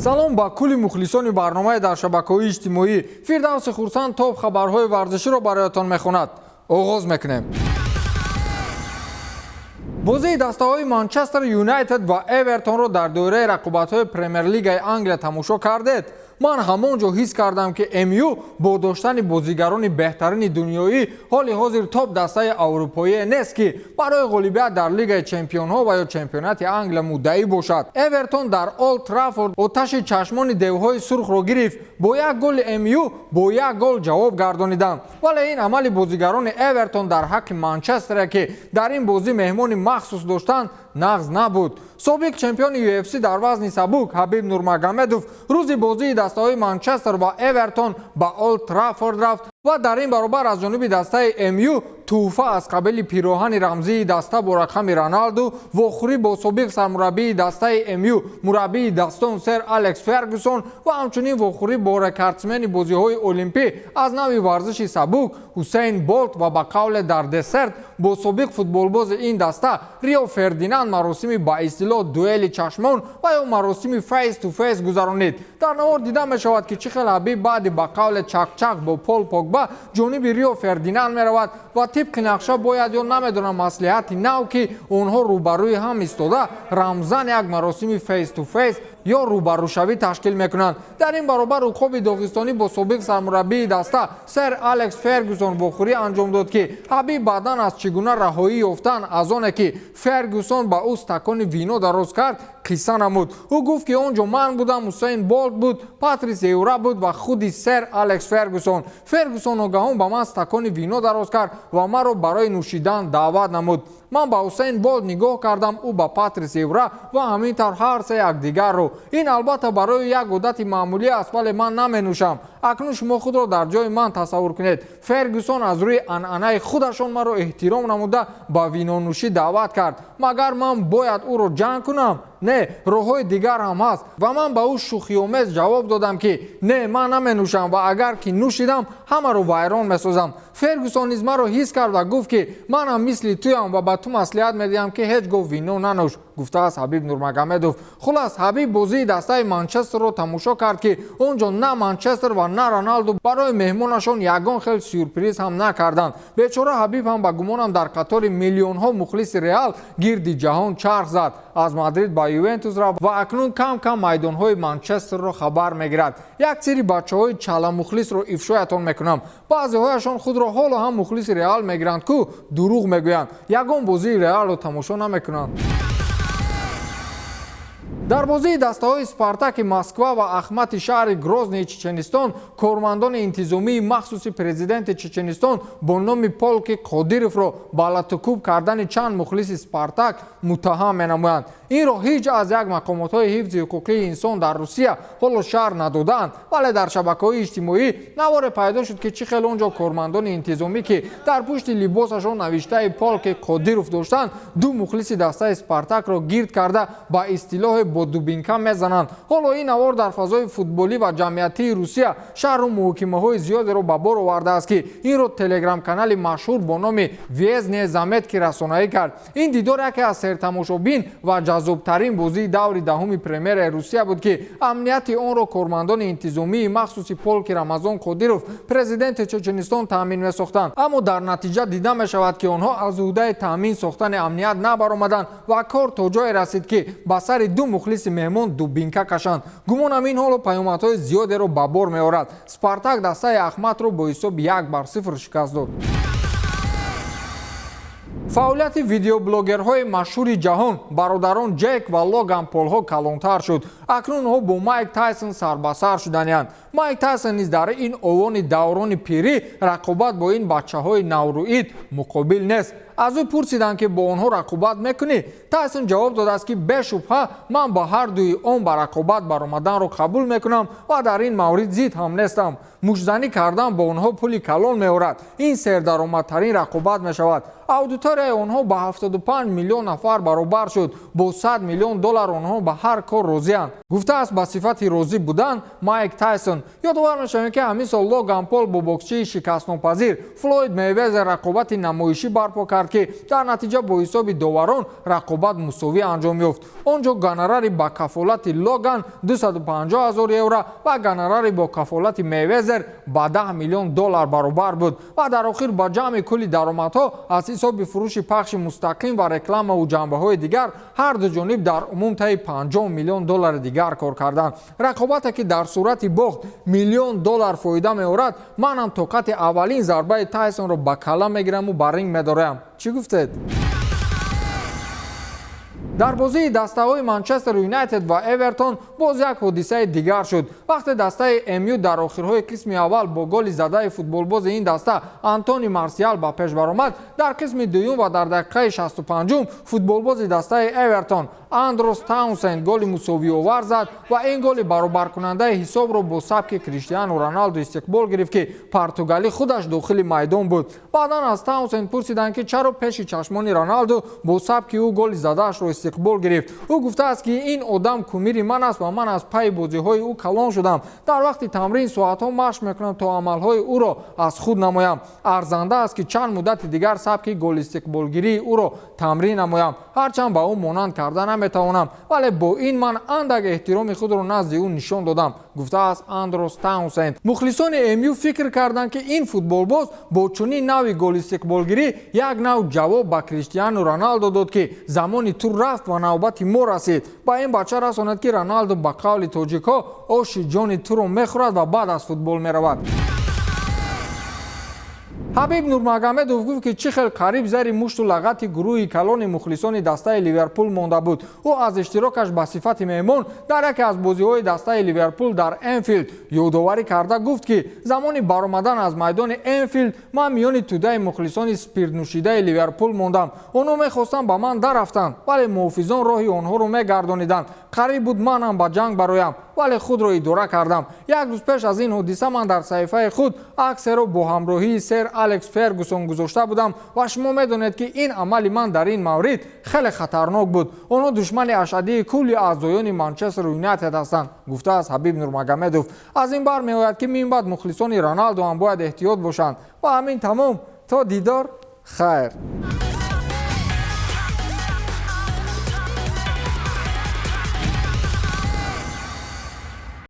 салом ба кулли мухлисони барномаи дар шабакаҳои иҷтимоӣ. Фирдавси Хурсанд тоб хабарҳои варзиширо бароятон мехонад. оғоз мекунем. бозии дастаҳои Манчестер Юнайтед ва Эвертонро дар доираи рақобатҳои Премер-лигаи Англия тамошо кардед. ман ҳамон ҷо ҳис кардам ки МЮ бо доштани бозигарони беҳтарини дунёӣ ҳоли ҳозир топ дастаи аврупоие нест ки барои ғолибият дар Лигаи Чемпионҳо ва ё Чемпионати Англия муддаӣ бошад. Эвертон дар Олд Траффорд оташи чашмони девҳои сурхро гирифт. бо як голи МЮ бо як гол ҷавоб гардониданд. вале ин амали бозигарони Эвертон дар ҳаққи Манчестере ки дар ин бозӣ меҳмони махсус доштанд нағз набуд. собиқ чемпиони UFC дар вазни сабук Ҳабиб Нурмагомедов рӯзи бозии дастаҳои Манчестер ва Эвертон ба Олд Траффорд рафт ва дар ин баробар аз ҷониби дастаи МЮ тӯҳфа аз қабили пироҳани рамзии даста бо рақами Роналду вохӯрӣ бо собиқ сармураббии дастаи МЮ мураббии дастон сер Алекс Фергюсон ва ҳамчунин вохӯрӣ бо рекордсмени бозиҳои олимпӣ аз нави варзиши сабук Усейн Болт ва ба қавле дар десерт бо собиқ футболбози ин даста Рио Фердинанд маросими ба истилоҳ дуэли чашмон ва ё маросими фейс ту фейс гузаронид. дар наҳор дида мешавад ки чӣ хел Ҳабиб баъди ба қавле чақчақ бо Пол Погба ҷониби Рио Фердинанд меравад ва тибқи нақша бояд ё намедонам маслиҳати нав ки онҳо рӯбарӯи ҳам истода рамзан як маросими фейс ту фейс ё рӯбарӯшавӣ ташкил мекунанд. дар ин баробар уқоби доғистонӣ бо собиқ сармураббии даста сер Алекс Фергюсон вохӯрӣ анҷом дод ки Ҳабиб баъдан аз чӣ гуна раҳоӣ ёфтан аз оне ки Фергюсон ба ӯ стакони вино дароз кард қисса намуд. ӯ гуфт ки он ҷо ман будам, Усейн Болт буд, Патрис Евра буд ва худи сер Алекс Фергюсон. Фергюсон огаҳон ба ман стакони вино дароз кард ва маро барои нӯшидан даъват намуд. ман ба Усейн Болт нигоҳ кардам, ӯ ба Патрис Евра ва ҳамин тавр ҳар се якдигарро. ин албатта барои як одати маъмулӣ аст, вале ман наменӯшам. акнун шумо худро дар ҷои ман тасаввур кунед. Фергюсон аз рӯи анъанаи худашон маро эҳтиром намуда ба винонӯшӣ даъват кард. магар ман бояд ӯро ҷанг кунам? не, роҳҳои дигар ҳам ҳаст. ва ман ба ӯ шӯхиомез ҷавоб додам ки не, ман наменӯшам ва агар ки нӯшидам ҳамаро вайрон месозам. Фергюсон низ маро ҳис кард ва гуфт ки манам мисли туям ва ба ту маслиҳат медиҳам ки ҳеҷ гоҳ вино нанӯш, гуфтааст Ҳабиб Нурмагомедов. хулас Ҳабиб бозии дастаи Манчестерро тамошо кард ки он ҷо на Манчестер ва на Роналду барои меҳмонашон ягон хел сюрприз ҳам накарданд. бечора Ҳабиб ҳам ба гумонам дар қатори миллионҳо мухлиси Реал гирди ҷаҳон чарх зад. аз Мадрид ба Ювентус рафт ва акнун кам кам майдонҳои Манчестерро хабар мегирад. як сири бачаҳои чала мухлисро ифшоятон мекунам. баъзеҳояшон худро ҳоло ҳам мухлиси Реал мегиранд ку дурӯғ мегӯянд. ягон бозии Реалро тамошо намекунанд. дар бозии дастаҳои Спартаки Москва ва Ахмати шаҳри Грознии Чеченистон кормандони интизомии махсуси президенти Чеченистон бо номи Полки Қодировро ба латукуб кардани чанд мухлиси Спартак муттаҳам менамоянд. инро ҳеҷ аз як мақомотҳои ҳифзи ҳуқуқии инсон дар Русия ҳоло шаҳр надоданд, вале дар шабакаҳои иҷтимоӣ наворе пайдо шуд ки чӣ хел он ҷо кормандони интизомӣ ки дар пушти либосашон навиштаи Полки Қодиров доштанд ду мухлиси дастаи Спартакро гирд карда ба истилоҳи бо дубинка мезананд. ҳоло ин навор дар фазои футболӣ ва ҷамъиятии Русия шаҳру муҳокимаҳои зиёдеро ба бор овардааст ки инро телеграм-канали машҳур бо номи Везне Заметки расонаӣ кард. ин дидор яке аз сертамошобин ва ҷаззобтарин бозии даври даҳуми премераи Русия буд ки амнияти онро кормандони интизомии махсуси Полки Рамазон Қодиров президенти Чеченистон таъмин месохтанд. аммо дар натиҷа дида мешавад ки онҳо аз ӯҳдаи таъмин сохтани амният набаромаданд ва кор то ҷое расид ки ба сари ду мухлиси меҳмон дубинка кашанд. гумонам ин ҳоло паёмадҳои зиёдеро ба бор меорад. Спартак дастаи Ахматро бо ҳисоби 1-0 шикаст дод. фаъолияти видеоблогерҳои машҳури ҷаҳон бародарон Ҷек ва Логан Полҳо калонтар шуд. акнун онҳо бо Майк Тайсон сарбасар шуданиянд. Майк Тайсон низ дар ин овони даврони пирӣ рақобат бо ин бачаҳои наврӯид муқобил нест. аз ӯ пурсиданд ки бо онҳо рақобат мекунӣ? Тайсон ҷавоб додааст ки бешубҳа ман ба ҳар дуи он ба рақобат баромаданро қабул мекунам ва дар ин маврид зид ҳам нестам. мушзанӣ кардан бо онҳо пули калон меорад. ин сердаромадтарин рақобат мешавад. аудитория پولای آنها به 75 میلیون نفر برابر شد. با 100 میلیون دلار آنها به هر کار راضی‌اند. گفته است به صفت راضی بودن مایک تایسون. یادآور می‌شویم که همین سال لوگان پول با بوکسچی شکست‌ناپذیر فلوید میوزر رقابت نمایشی برپا کرد که در نتیجه با حساب داوران رقابت مساوی انجام یافت. آنجا گانراری با کفالت لوگان 250,000 یورو و گانراری با کفالت میوزر با 10 میلیون دلار برابر بود و در آخر با جمع کل درآمدها از حساب فروش پخش مستقیم و رکلام و جنبه‌های دیگر هر دو جانب در عموم طی 50 میلیون دلار دیگر کار کردند. رقابتی که در صورت باخت میلیون دلار فایده می‌آورد، من هم طاقت اولین ضربه تایسون را به کله میگیرم و به رینگ می‌دارم. چی گفتید؟ در بازی دسته‌های منچستر یونایتد و اورتون باز یک حادثه دیگر شد. وقتی دسته امیو در آخرهای قسم اول با گل زده فوتبالباز این دسته آنتونی مارسیال به پیش برآمد، در قسم دوم و در دقیقه 65 فوتبالباز دسته اورتون اندروس تاونسند گل مساوی آور زد و این گل برابر کننده حساب را با سبک کریستیانو رونالدو استقبال گرفت که پرتغالی خودش داخل میدان بود. بعدا از تاونسند پرسیدند که چرا پیش چشمان رونالدو با سبک او گل زده‌اش را استقبال گرفت. او گفته است که این آدم کمیر من است و من از پای بازی‌های او کلان شدم. در وقت تمرین ساعت‌ها مشق می‌کنم تا عمل‌های او را از خود نمایم. ارزنده است که چند مدت دیگر سبک گل استقبالگیری او را تمرین نمایم. هرچند با او مانند کردن نمیتوانم، ولی با این من اندک احترام خود را نزد او نشان دادم. گفته است اندروس تاونسند. مخلصان امیو فکر کردند که این فوتبالباز با چنین نوع گل استقبالگیری یک نوع جواب به کریستیانو رونالدو داد که زمانی تو رفت و نوبت ما رسید. با این بچه رساند که رونالدو به قول تاجیک‌ها آش جان تو را میخورد و بعد از فوتبال میرود. حبیب نورمگامدوف گفت که چه خیلی قریب زیر مشت و لغت گروه کلان مخلصان دسته لیورپول مانده بود. او از اشتراکش به صفت میمون در یکی از بازی‌های دسته لیورپول در انفیلد یادآوری کرده گفت که زمانی برآمدن از میدان انفیلد من میان توده مخلصان اسپریت نوشیده لیورپول ماندم. آنها میخواستند به من دررفتند ولی محافظان راهی آنها را میگردانیدند. قریب بود من هم به جنگ برایم ولی خود را اداره کردم. یک روز پیش از این حادثه من در صحیفه خود عکس را با همراهی سر الکس فرگوسون گذاشته بودم و شما میدانید که این عمل من در این مورد خیلی خطرناک بود. آنها دشمن اشدی کلی اعضایان منچستر یونایتد هستند. گفته است حبیب نورمگامدوف. از این بر میآید که من بعد مخلصان رونالدو هم باید احتیاط باشند و همین تمام. تا دیدار خیر.